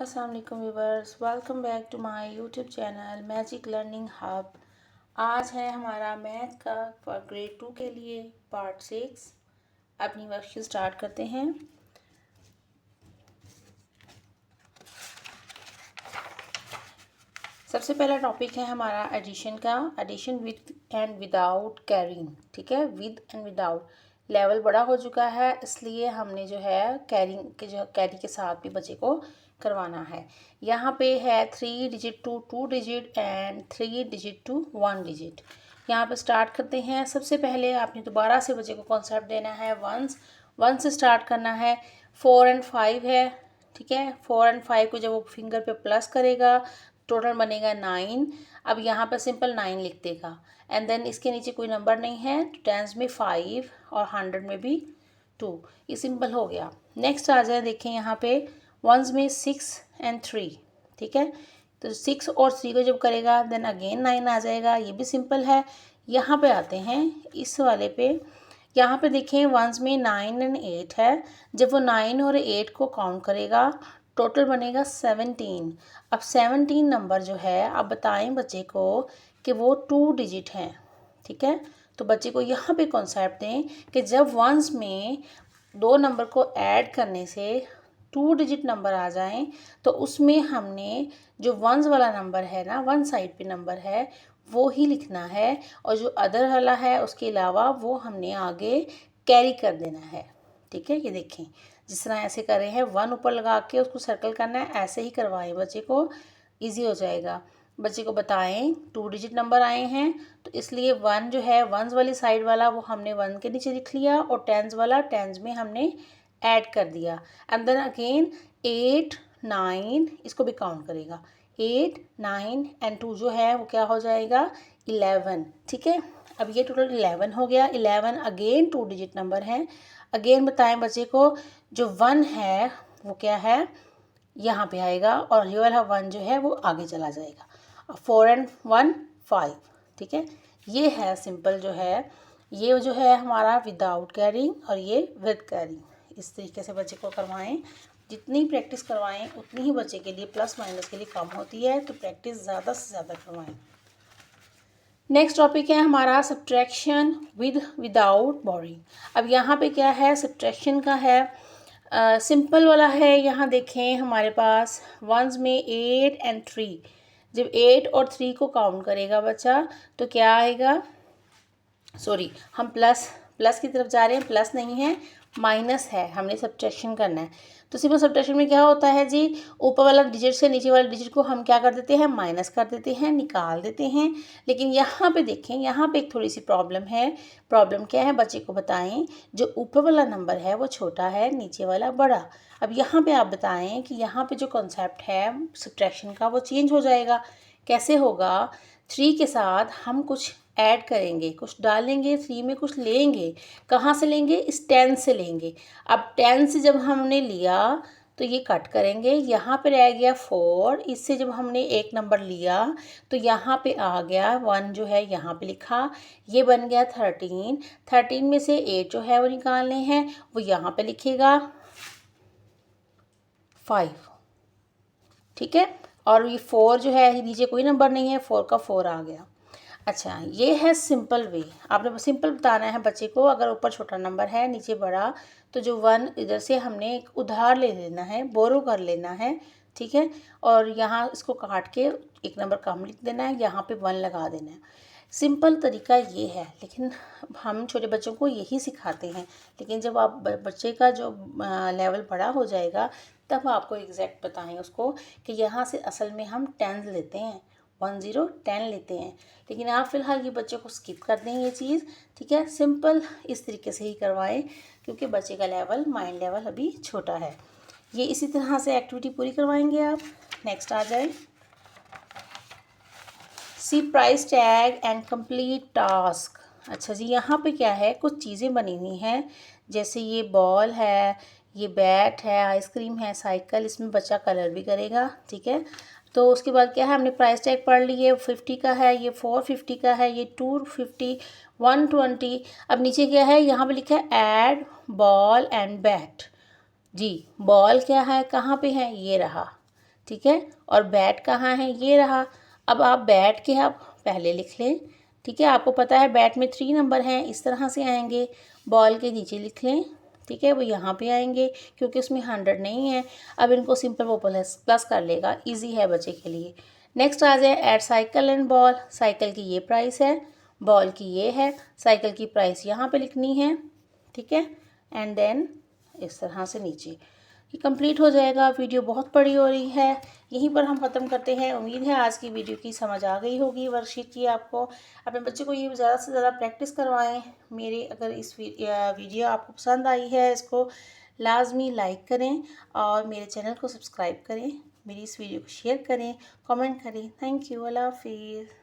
अस्सलाम वालेकुम viewers, welcome back to my YouTube channel magic learning hub. आज है हमारा मैथ का ग्रेड 2 के लिए पार्ट 6। अपनी वर्कशीट स्टार्ट करते हैं। सबसे पहला टॉपिक है हमारा एडिशन का, addition with and without carrying. ठीक है, विद एंड विदाउट। लेवल बड़ा हो चुका है, इसलिए हमने जो है कैरी के साथ भी बच्चे को करवाना है। यहाँ पे है 3 digit to 2 digit and 3 digit to 1 digit. यहाँ पे स्टार्ट करते हैं। सबसे पहले आपने दोबारा से बच्चे को कॉन्सेप्ट देना है वन से स्टार्ट करना है। 4 एंड 5 है। ठीक है, 4 एंड 5 को जब वो फिंगर पे प्लस करेगा टोटल बनेगा 9। अब यहाँ पर सिंपल 9 लिख देगा एंड देन इसके नीचे कोई नंबर नहीं है, तो टेंस में 5 और 100 में भी 2। ये सिंपल हो गया। नेक्स्ट आ जाए, देखें यहाँ पे वंस में 6 एंड 3। ठीक है, तो 6 और 3 को जब करेगा देन अगेन 9 आ जाएगा। ये भी सिंपल है। यहाँ पे आते हैं इस वाले पे। यहाँ पे देखें वंस में 9 एंड 8 है। जब वो 9 और 8 को काउंट करेगा टोटल बनेगा 17। अब 17 नंबर जो है, आप बताएं बच्चे को कि वो 2 डिजिट हैं। ठीक है, तो बच्चे को यहाँ पे कॉन्सेप्ट दें कि जब वंस में 2 नंबर को ऐड करने से 2 डिजिट नंबर आ जाएं, तो उसमें हमने जो वंस वाला नंबर है ना, वन साइड पे नंबर है, वो ही लिखना है, और जो अदर वाला है उसके अलावा वो हमने आगे कैरी कर देना है। ठीक है, ये देखें जिस तरह ऐसे कर रहे हैं, 1 ऊपर लगा के उसको सर्कल करना है, ऐसे ही करवाएं बच्चे को, इजी हो जाएगा। बच्चे को बताएं 2 डिजिट नंबर आए हैं, तो इसलिए 1 जो है वंस वाली साइड वाला वो हमने 1 के नीचे लिख लिया, और टेंस वाला टेंस में हमने ऐड कर दिया। एंड देन अगेन 8 9 इसको भी काउंट करेगा। 8 9 एंड 2 जो है वो क्या हो जाएगा 11। ठीक है, अब ये टोटल 11 हो गया। 11 अगेन 2 डिजिट नंबर है। अगेन बताएं बच्चे को जो 1 है वो क्या है, यहाँ पे आएगा, और ये वाला 1 जो है वो आगे चला जाएगा। 4 एंड 1 5। ठीक है, ये है सिंपल जो है, ये जो है हमारा विदाउट कैरिंग और ये विद कैरिंग। इस तरीके से बच्चे को करवाएं। जितनी प्रैक्टिस करवाएं उतनी ही बच्चे के लिए प्लस माइनस के लिए कम होती है, तो प्रैक्टिस ज़्यादा से ज़्यादा करवाएं। नेक्स्ट टॉपिक है हमारा सब्ट्रैक्शन विद विदाउट बोरिंग। अब यहाँ पे क्या है, सब्ट्रैक्शन का है, सिंपल वाला है। यहाँ देखें हमारे पास वंस में 8 एंड 3। जब 8 और 3 को काउंट करेगा बच्चा तो क्या आएगा, सॉरी हम प्लस की तरफ जा रहे हैं, प्लस नहीं है माइनस है, हमने सब्ट्रैक्शन करना है। तो सिंपल सब्ट्रैक्शन में क्या होता है जी, ऊपर वाला डिजिट से नीचे वाले डिजिट को हम क्या कर देते हैं, माइनस कर देते हैं, निकाल देते हैं। लेकिन यहाँ पे देखें, यहाँ पे एक थोड़ी सी प्रॉब्लम है। प्रॉब्लम क्या है, बच्चे को बताएं जो ऊपर वाला नंबर है वो छोटा है, नीचे वाला बड़ा। अब यहाँ पे आप बताएं कि यहाँ पे जो कॉन्सेप्ट है सब्ट्रैक्शन का वो चेंज हो जाएगा। कैसे होगा, 3 के साथ हम कुछ ऐड करेंगे, कुछ डालेंगे, 3 में कुछ लेंगे। कहाँ से लेंगे, इस 10 से लेंगे। अब 10 से जब हमने लिया तो ये कट करेंगे, यहाँ पे रह गया 4। इससे जब हमने एक नंबर लिया तो यहाँ पे आ गया 1 जो है यहाँ पे लिखा, ये बन गया 13। 13 में से 8 जो है वो निकालने हैं, वो यहाँ पे लिखेगा 5। ठीक है, और ये 4 जो है नीचे कोई नंबर नहीं है, 4 का 4 आ गया। अच्छा, ये है सिंपल वे। आपने सिंपल बताना है बच्चे को। अगर ऊपर छोटा नंबर है नीचे बड़ा, तो जो 1 इधर से हमने एक उधार ले लेना है, बोरो कर लेना है। ठीक है, और यहाँ इसको काट के एक नंबर कम लिख देना है, यहाँ पे 1 लगा देना है। सिंपल तरीका ये है, लेकिन हम छोटे बच्चों को यही सिखाते हैं। लेकिन जब आप बच्चे का जो लेवल बड़ा हो जाएगा तब आपको एग्जैक्ट बताएं उसको कि यहाँ से असल में हम 10 लेते हैं, 10 लेते हैं। लेकिन आप फ़िलहाल ये बच्चों को स्किप कर दें ये चीज़। ठीक है, सिंपल इस तरीके से ही करवाएं, क्योंकि बच्चे का लेवल, माइंड लेवल अभी छोटा है। ये इसी तरह से एक्टिविटी पूरी करवाएंगे आप। नेक्स्ट आ जाए, see price tag and complete task. अच्छा जी, यहाँ पे क्या है, कुछ चीज़ें बनी हुई हैं, जैसे ये बॉल है, ये बैट है, आइसक्रीम है, साइकिल। इसमें बच्चा कलर भी करेगा। ठीक है, तो उसके बाद क्या है, हमने प्राइस टैग पढ़ ली है, 50 का है, ये 450 का है, ये 250, 120। अब नीचे क्या है, यहाँ पे लिखा है ऐड बॉल एंड बैट। जी, बॉल क्या है, कहाँ पे है, ये रहा। ठीक है। और बैट कहाँ है, ये रहा। अब आप बैट के आप पहले लिख लें, ठीक है। आपको पता है बैट में 3 नंबर हैं, इस तरह से आएंगे। बॉल के नीचे लिख लें, ठीक है, वो यहाँ पे आएंगे क्योंकि उसमें 100 नहीं है। अब इनको सिंपल वो प्लस कर लेगा, इजी है बच्चे के लिए। नेक्स्ट आ जाए add cycle and ball. Cycle की ये प्राइस है, बॉल की ये है। साइकिल की प्राइस यहाँ पे लिखनी है, ठीक है। एंड देन इस तरह से नीचे ये कंप्लीट हो जाएगा। वीडियो बहुत बड़ी हो रही है, यहीं पर हम ख़त्म करते हैं। उम्मीद है आज की वीडियो की समझ आ गई होगी वर्कशीट की आपको। अपने बच्चे को ये ज़्यादा से ज़्यादा प्रैक्टिस करवाएं। मेरे अगर इस वीडियो आपको पसंद आई है, इसको लाजमी लाइक करें और मेरे चैनल को सब्सक्राइब करें। मेरी इस वीडियो को शेयर करें, कमेंट करें। थैंक यू, अल्लाह हाफिज़।